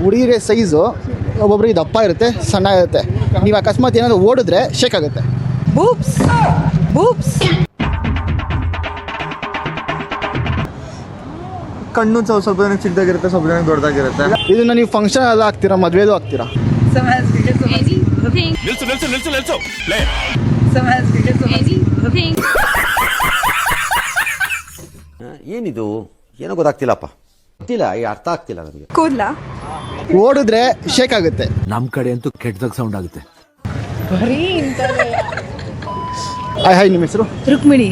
ಹುಡುಗಿರೆ size ಒಬ್ಬೊಬ್ರಿಗೆ ದಪ್ಪ ಇರುತ್ತೆ, ಸಣ್ಣ ಇರುತ್ತೆ. ನೀವು ಅಕಸ್ಮಾತ್ ಏನಾದರೂ ಓಡಿದ್ರೆ ಶೇಕ್ ಆಗುತ್ತೆ. Boobs boobs. ಕಣ್ಣು ಸ್ವಲ್ಪ ಜನಕ್ಕೆ ಚಿಕ್ಕದಾಗಿರುತ್ತೆ, ಸ್ವಲ್ಪ ಜನಕ್ಕೆ ದೊಡ್ಡದಾಗಿರುತ್ತೆ. ಇದನ್ನ ನೀವು ಫಂಕ್ಷನ್ ಎಲ್ಲ ಹಾಕ್ತೀರಾ, ಮದುವೆದು ಹಾಕ್ತೀರಾ? ಏನಿದು ಏನೋ ಗೊತ್ತಾಗ್ತಿಲ್ಲಪ್ಪ, ಗೊತ್ತಿಲ್ಲ, ಅರ್ಥ ಆಗ್ತಿಲ್ಲ ನನಗೆ. ಕೂದ್ಲ ಓಡಿದ್ರೆ ಶೇಕ್ ಆಗುತ್ತೆ. ನಮ್ ಕಡೆ ಅಂತೂ ಕೆಟ್ಟದಾಗ ಸೌಂಡ್ ಆಗುತ್ತೆ. ಹಾಯ್, ನಿಮ್ಮ ಹೆಸರು? ರುಕ್ಮಿಣಿ.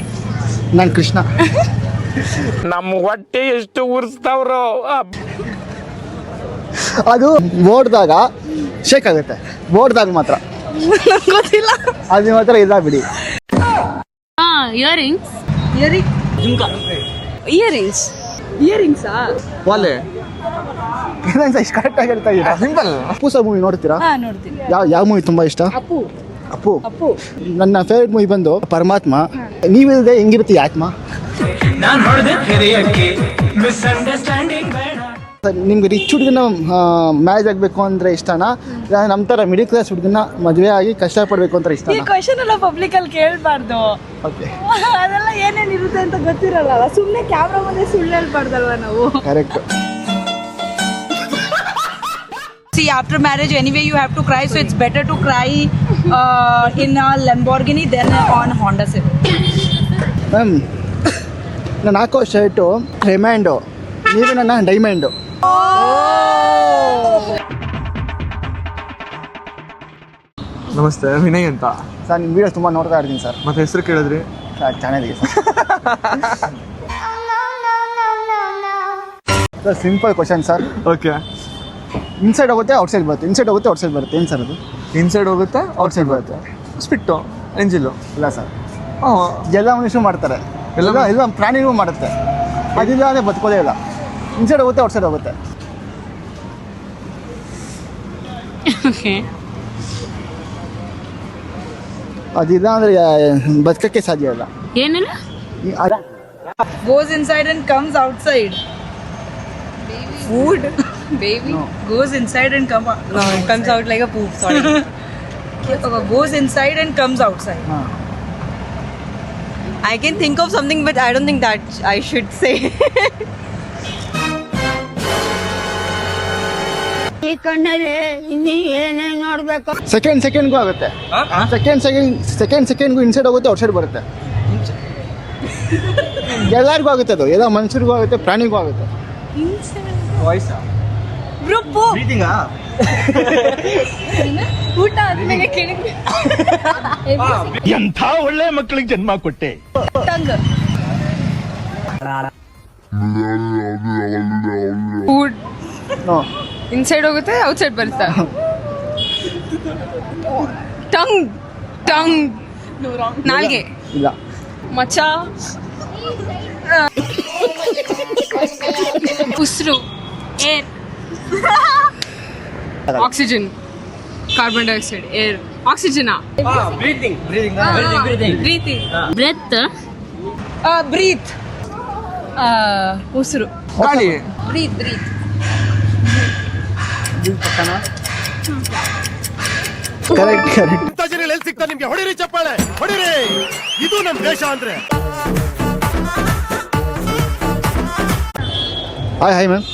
ನಾನು ಕೃಷ್ಣ. ನಮ್ಮ ಹೊಟ್ಟೆ ಎಷ್ಟು ಉರಿಸ್ತಾವ್ರೋ. ಅದು ಓಡಿದಾಗ ಶೇಕ್ ಆಗುತ್ತೆ, ಓಡಿದಾಗ ಮಾತ್ರ. ಗೊತ್ತಿಲ್ಲ. ಅದು ಮಾತ್ರ ಇಲ್ಲ ಬಿಡಿ. ಇಯರಿಂಗ್ಸ್. ಇಯರಿಂಗ್ಸ್. ಇಯರಿಂಗ್ಸಾ? ವಾಲೆ ಇಷ್ಟು ಕರೆಕ್ಟಾಗಿ ಹೇಳ್ತಾ ಇದ್ದೀರಾ. ಸಿಂಪಲ್. ಅಪ್ಪು ಸರ್ ಮೂವಿ ನೋಡ್ತೀರಾ? ನೋಡ್ತೀನಿ. ಯಾವ ಮೂವಿ ತುಂಬ ಇಷ್ಟ? ಅಪ್ಪು. ಅಪ್ಪು. ಅಪ್ಪು ನನ್ನ ಫೇವ್ರೆಟ್ ಮೂವಿ ಬಂದು ಪರಮಾತ್ಮ. ನೀವಿಲ್ಲದೆ ಹೆಂಗಿರುತ್ತೆ ಈ ಆತ್ಮ? ನಿಮ್ಗೆ ರಿಚ್ ಹುಡುಗನ ಮ್ಯಾರೇಜ್ ಆಗಬೇಕು ಅಂದರೆ ಇಷ್ಟನಾ, ನಮ್ಮ ಥರ ಮಿಡಿಲ್ ಕ್ಲಾಸ್ ಹುಡುಗನ ಮದುವೆ ಆಗಿ ಕಷ್ಟಪಡಬೇಕು ಅಂತ ಈ ಇಷ್ಟನಾ? ಕ್ವಶನ್ ಎಲ್ಲ ಪಬ್ಲಿಕ್ ಅಲ್ಲಿ ಕೇಳಬಾರ್ದು. ಓಕೆ, ಅದೆಲ್ಲ ಏನೇನ್ ಇರುತ್ತೆ ಅಂತ ಗೊತ್ತಿರಲ್ಲ. ಸುಮ್ಮನೆ ಕ್ಯಾಮ್ರಾ ಮುಂದೆ ಸುಳ್ಳು ಹೇಳ್ಬಾರ್ದಲ್ವಾ ನಾವು? Correct. See, after marriage anyway you have to cry, so it's better to cry in a Lamborghini than on Honda Civic. Ma'am, ನಾನು ಹಾಕೋ ಶರ್ಟು ರೆಮ್ಯಾಂಡು, ನೀವೇ ನನ್ನ ಡೈಮಂಡು. ನಮಸ್ತೆ, ವಿನಯ್ ಅಂತ. ಸರ್ ನಿಮ್ಮ ವೀಡಿಯೋಸ್ ತುಂಬ ನೋಡ್ತಾ ಇರ್ತೀನಿ ಸರ್. ಮತ್ತೆ ಹೆಸರು ಕೇಳಿದ್ರಿ? ಚೆನ್ನಾಗಿದೆ sir. Simple question sir. Okay. Inside ಹೋಗುತ್ತೆ ಔಟ್ಸೈಡ್ ಬರುತ್ತೆ, ಇನ್ಸೈಡ್ ಹೋಗುತ್ತೆ ಔಟ್ಸೈಡ್ ಬರುತ್ತೆ. ಏನು ಸರ್ ಅದು? ಇನ್ಸೈಡ್ ಹೋಗುತ್ತೆ, ಔಟ್ಸೈಡ್ ಬರುತ್ತೆ. ಸ್ಪಿಟ್ಟು, ಎಂಜಿಲು. ಇಲ್ಲ ಸರ್, ಹಾಂ, ಎಲ್ಲ ಮನುಷ್ಯರು ಮಾಡ್ತಾರೆ, ಎಲ್ಲ ಪ್ರಾಣಿನೂ ಮಾಡುತ್ತೆ. ಅದಿಲ್ಲ ಅಂದರೆ ಬದುಕೋದೇ ಇಲ್ಲ. ಇನ್ಸೈಡ್ ಹೋಗುತ್ತೆ ಔಟ್ಸೈಡ್ ಹೋಗುತ್ತೆ. ಅದಿಲ್ಲ ಅಂದರೆ ಬದುಕಕ್ಕೆ ಸಾಧ್ಯ ಇಲ್ಲ. ಏನಿಲ್ಲ. Goes inside and comes outside. Food. Baby. No. Goes inside and comes out like a poop. Sorry. Goes inside and comes outside. I can think of something, but I don't think that I should say. ಸೆಕೆಂಡ್ಗೂ ಆಗುತ್ತೆ. ಸೆಕೆಂಡ್ಗೂ inside ಹೋಗುತ್ತೆ outside ಬರುತ್ತೆ. ಎಲ್ಲರಿಗೂ ಆಗುತ್ತೆ ಅದು, ಎಲ್ಲ ಮನುಷ್ಯರಿಗೂ ಆಗುತ್ತೆ, ಪ್ರಾಣಿಗೂ ಆಗುತ್ತೆ. ಊಟ ಆದ್ಮೇಲೆ ಕೆಳಗೆ ಎಂಥ ಒಳ್ಳೆ ಮಕ್ಕಳಿಗೆ ಜನ್ಮ ಕೊಟ್ಟೆ. ಫುಡ್ ಇನ್ಸೈಡ್ ಹೋಗುತ್ತೆ ಔಟ್ಸೈಡ್ ಬರುತ್ತೆ. ಟಂಗ್ ಟಂಗ್ ನಾಲ್ಗೆ ಇಲ್ಲ. ಮಚ್ಚ ಉಸಿರು air oxygen carbon dioxide air oxygen breathing breath ಉಸಿರು ಗಾಳಿ. Breath correct. ಎಲ್ಲಿ ಸಿಗ್ತಾ ನಿಮ್ಗೆ? ಹೊಡಿರಿ ಚಪ್ಪಾಳೆ, ಹೊಡಿರಿ. ಇದು ನಮ್ ದೇಶ ಅಂದ್ರೆ. Hi ma'am.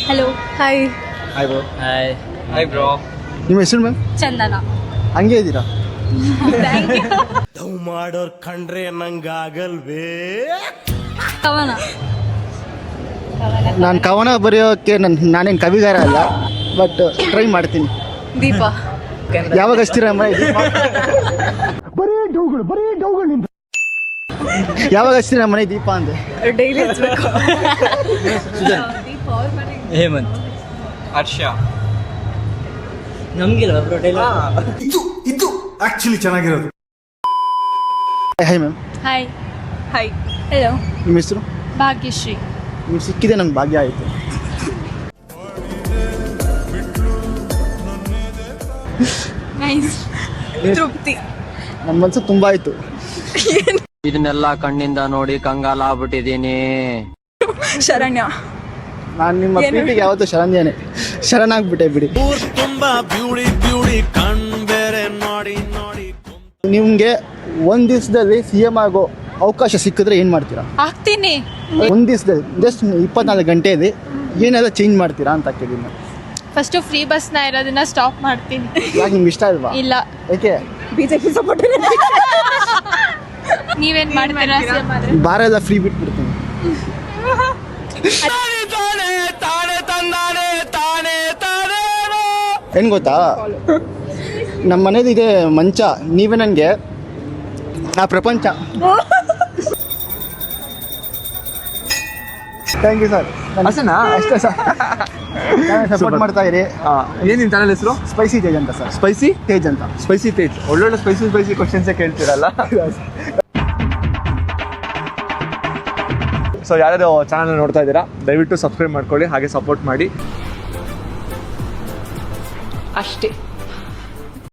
Hello hi hi bro. ನಿಮ್ಮ ಹೆಸರು ಮ್ಯಾಮ್? ಚಂದನ. ಹಂಗೆ ಇದ್ದೀರಾ? ಲವ್ ಮಾಡೋರ್ ಕಂಡ್ರೆ ನಂಗಾಗಲ್ವೇ? ಕವನ. ನಾನು ಕವನ ಬರೆಯೋಕ್ಕೆ ನಾನೇನು ಕವಿಗಾರ ಅಲ್ಲ, ಬಟ್ ಟ್ರೈ ಮಾಡ್ತೀನಿ. ದೀಪ. ಯಾವಾಗ ಹಚ್ತೀರಾ ಬರೀ ಡೌಗಳು ಯಾವಾಗ ಹಚ್ತೀರಾ ಮನೆ ದೀಪ ಅಂದೆ? ಡೈಲಿ ಹಚ್ಬೇಕು. ಹೇಮಂತ್. ಹರ್ಷ. ನಮ್ಗಿಲ್ಲ ಇದು ಆಕ್ಚುಲಿ ಚೆನ್ನಾಗಿರೋದು. Hi ma'am. Hi hi hello. ನಿಮ್ಮ ಹೆಸರು? ಭಾಗ್ಯಶ್ರೀ. ನೀವು ಸಿಕ್ಕಿದೆ ನಂಗೆ ಭಾಗ್ಯ ಆಯಿತು. ನೈಸ್. ತೃಪ್ತಿ. ನನ್ನ ಮನಸ್ಸು ತುಂಬ ಆಯಿತು. ಇದನ್ನೆಲ್ಲ ಕಣ್ಣಿಂದ ನೋಡಿ ಕಂಗಾಲ ಆಗ್ಬಿಟ್ಟಿದೀನಿ. ಶರಣ್ಯ. ನಾನು ನಿಮ್ಮ ಪ್ರೀತಿಗೆ ಯಾವತ್ತೂ ಶರಣಾಗ್ಬಿಟ್ಟೆ ಬಿಡಿ. ನಿಮಗೆ ಒಂದು ದಿವಸದಲ್ಲಿ CM ಆಗೋ ಅವಕಾಶ ಸಿಕ್ಕಿದ್ರೆ ಏನು ಮಾಡ್ತೀರಾ? ಆಗ್ತೀನಿ. ಒಂದು ದಿವಸದಲ್ಲಿ ಜಸ್ಟ್ 24 ಗಂಟೆಯಲ್ಲಿ ಏನೆಲ್ಲ ಚೇಂಜ್ ಮಾಡ್ತೀರಾ ಅಂತ ಕೇಳಿದ್ದೀನಿ. ಫಸ್ಟು ಫ್ರೀ ಬಸ್ನ ಇರೋದನ್ನ ಸ್ಟಾಪ್ ಮಾಡ್ತೀನಿ. ಯಾಕೆ ನಿಮ್ಗೆ ಇಷ್ಟ ಇಲ್ವಾ? ಇಲ್ಲ. ಯಾಕೆ? BJP support. ನೀವೇನ್ ಮಾಡ್ತೀರಾ? ಬಾರ ಎಲ್ಲ ಫ್ರೀ ಬಿಟ್ಬಿಡ್ತೀನಿ. ಏನು ಗೊತ್ತಾ, ನಮ್ಮ ಮನೇದು ಇದೆ ಮಂಚ, ನೀವೇ ನನಗೆ ಆ ಪ್ರಪಂಚ. Thank you sir. ಅಷ್ಟೇನಾ? ಅಷ್ಟೇ ಸರ್. ಸಪೋರ್ಟ್ ಮಾಡ್ತಾ ಇರಿ. ಏನು ನಿಮ್ಮ ಚಾನಲ್ ಹೆಸರು? ಸ್ಪೈಸಿ ತೇಜ್ ಅಂತ ಸರ್. ಸ್ಪೈಸಿ ತೇಜ್ ಅಂತ. ಸ್ಪೈಸಿ ತೇಜ್. ಒಳ್ಳೊಳ್ಳೆ ಸ್ಪೈಸಿ ಕ್ವಶನ್ಸೇ ಕೇಳ್ತೀರಲ್ಲ. ಸೊ ಯಾರ್ಯಾರು ಚಾನಲ್ ನೋಡ್ತಾ ಇದ್ದೀರಾ ದಯವಿಟ್ಟು ಸಬ್ಸ್ಕ್ರೈಬ್ ಮಾಡ್ಕೊಳ್ಳಿ, ಹಾಗೆ ಸಪೋರ್ಟ್ ಮಾಡಿ ಅಷ್ಟೇ.